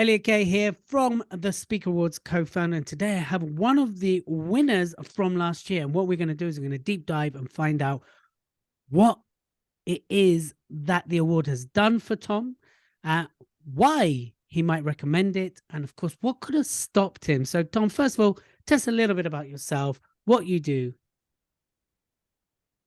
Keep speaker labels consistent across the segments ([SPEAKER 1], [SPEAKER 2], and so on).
[SPEAKER 1] Elliot Kay here from the Speaker Awards co-founder, and today I have one of the winners from last year. And what we're going to do is we're going to deep dive and find out what it is that the award has done for Tom, why he might recommend it, and of course, what could have stopped him. So Tom, first of all, tell us a little bit about yourself, what you do.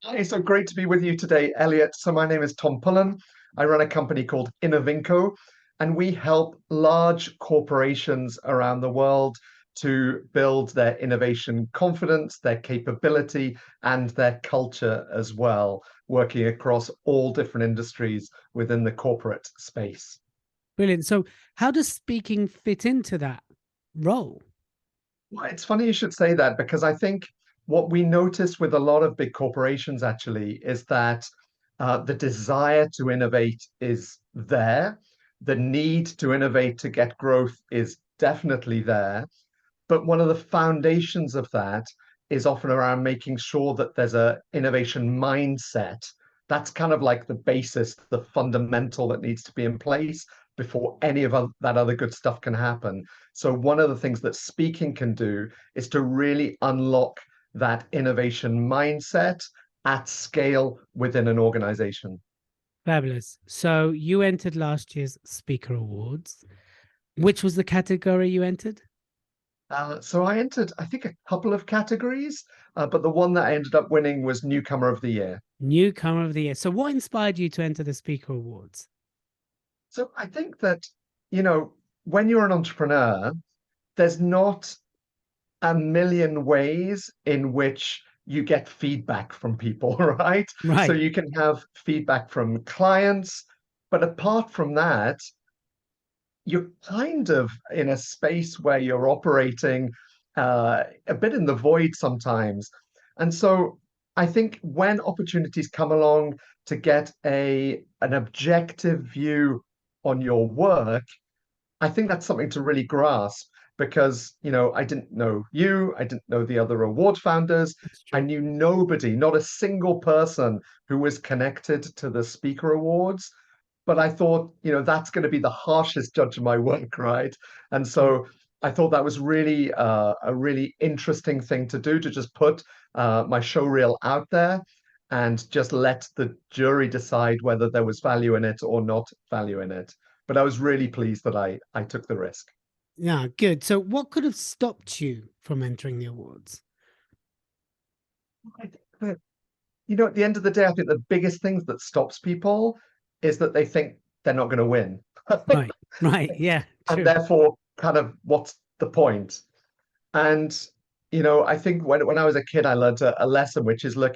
[SPEAKER 2] Hi, so great to be with you today, Elliot. So my name is Tom Pullen. I run a company called Innovinco, and we help large corporations around the world to build their innovation confidence, their capability, and their culture as well, working across all different industries within the corporate space.
[SPEAKER 1] Brilliant. So how does speaking fit into that role?
[SPEAKER 2] Well, it's funny you should say that because I think what we notice with a lot of big corporations actually is that the desire to innovate is there. The need to innovate to get growth is definitely there. But one of the foundations of that is often around making sure that there's a innovation mindset. That's kind of like the basis, the fundamental that needs to be in place before any of that other good stuff can happen. So one of the things that speaking can do is to really unlock that innovation mindset at scale within an organization.
[SPEAKER 1] Fabulous. So you entered last year's Speaker Awards. Which was the category you entered?
[SPEAKER 2] So I entered, I think, a couple of categories, but the one that I ended up winning was Newcomer of the Year.
[SPEAKER 1] Newcomer of the Year. So what inspired you to enter the Speaker Awards?
[SPEAKER 2] So I think that, when you're an entrepreneur, there's not a million ways in which you get feedback from people, right? So
[SPEAKER 1] Right.
[SPEAKER 2] you can have feedback from clients, but apart from that, you're kind of in a space where you're operating a bit in the void sometimes. And so I think when opportunities come along to get an objective view on your work, I think that's something to really grasp because, I didn't know you, I didn't know the other award founders.
[SPEAKER 1] That's
[SPEAKER 2] I
[SPEAKER 1] true.
[SPEAKER 2] knew nobody, not a single person who was connected to the Speaker Awards. But I thought, that's going to be the harshest judge of my work, right? And
[SPEAKER 1] True.
[SPEAKER 2] so I thought that was really a really interesting thing to do, to just put my show reel out there and just let the jury decide whether there was value in it or not value in it. But I was really pleased that I took the risk.
[SPEAKER 1] Yeah, good. So what could have stopped you from entering the awards?
[SPEAKER 2] I think that, at the end of the day, I think the biggest things that stops people is that they think they're not going to win.
[SPEAKER 1] Right. Right. Yeah,
[SPEAKER 2] And
[SPEAKER 1] true.
[SPEAKER 2] therefore, kind of, what's the point? And, I think when I was a kid, I learned a lesson, which is, look,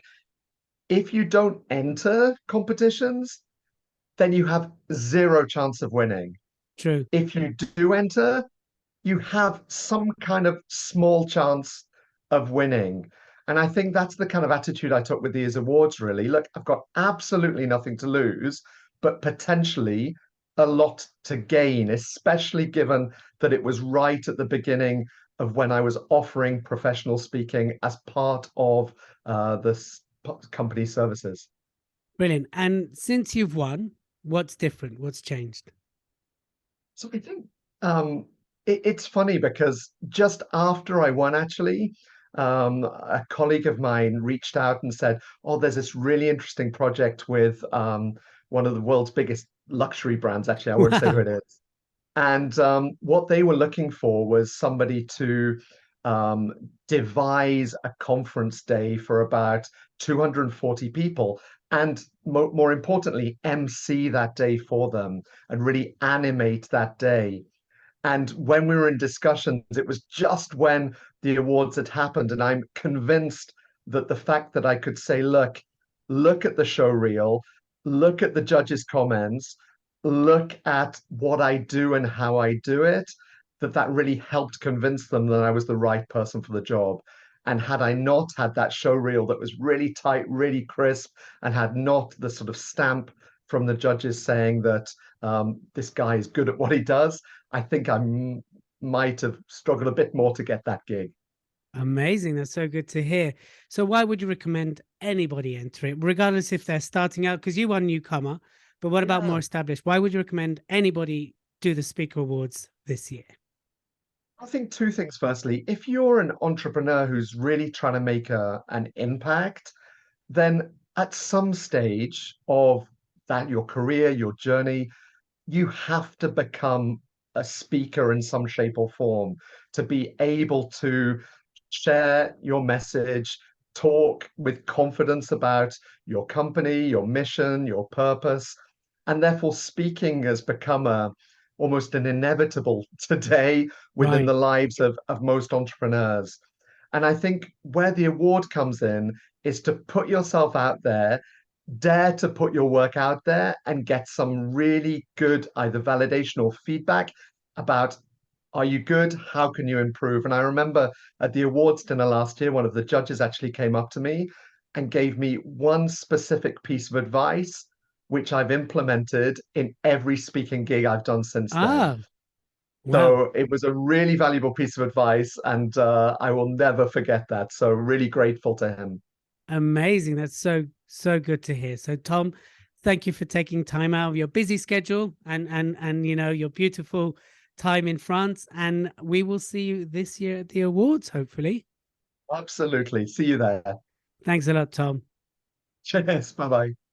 [SPEAKER 2] if you don't enter competitions, then you have zero chance of winning.
[SPEAKER 1] True.
[SPEAKER 2] If you do enter, you have some kind of small chance of winning. And I think that's the kind of attitude I took with these awards, really. Look, I've got absolutely nothing to lose, but potentially a lot to gain, especially given that it was right at the beginning of when I was offering professional speaking as part of this company services.
[SPEAKER 1] Brilliant. And since you've won, what's different? What's changed?
[SPEAKER 2] So I think it's funny because just after I won, actually, a colleague of mine reached out and said, "Oh, there's this really interesting project with one of the world's biggest luxury brands." Actually, I won't say who
[SPEAKER 1] Wow.
[SPEAKER 2] it is. And what they were looking for was somebody to um, devise a conference day for about 240 people. And more importantly, MC that day for them and really animate that day. And when we were in discussions, it was just when the awards had happened. And I'm convinced that the fact that I could say, look at the show reel, look at the judges' comments, look at what I do and how I do it, that really helped convince them that I was the right person for the job. And had I not had that show reel that was really tight, really crisp, and had not the sort of stamp from the judges saying that this guy is good at what he does, I think might have struggled a bit more to get that gig.
[SPEAKER 1] Amazing. That's so good to hear. So why would you recommend anybody enter it, regardless if they're starting out? Because you were a newcomer, but what about more
[SPEAKER 2] Yeah.
[SPEAKER 1] established? Why would you recommend anybody do the Speaker Awards this year?
[SPEAKER 2] I think two things. Firstly, if you're an entrepreneur who's really trying to make an impact, then at some stage of that, your career, your journey, you have to become a speaker in some shape or form to be able to share your message, talk with confidence about your company, your mission, your purpose. And therefore, speaking has become almost an inevitable today within
[SPEAKER 1] Right.
[SPEAKER 2] the lives of most entrepreneurs. And I think where the award comes in is to put yourself out there, dare to put your work out there and get some really good either validation or feedback about, are you good? How can you improve? And I remember at the awards dinner last year, one of the judges actually came up to me and gave me one specific piece of advice, which I've implemented in every speaking gig I've done since then.
[SPEAKER 1] Ah, wow.
[SPEAKER 2] So it was a really valuable piece of advice, and I will never forget that. So really grateful to him.
[SPEAKER 1] Amazing. That's so good to hear. So Tom, thank you for taking time out of your busy schedule and your beautiful time in France. And we will see you this year at the awards, hopefully.
[SPEAKER 2] Absolutely. See you there.
[SPEAKER 1] Thanks a lot, Tom.
[SPEAKER 2] Cheers. Bye bye.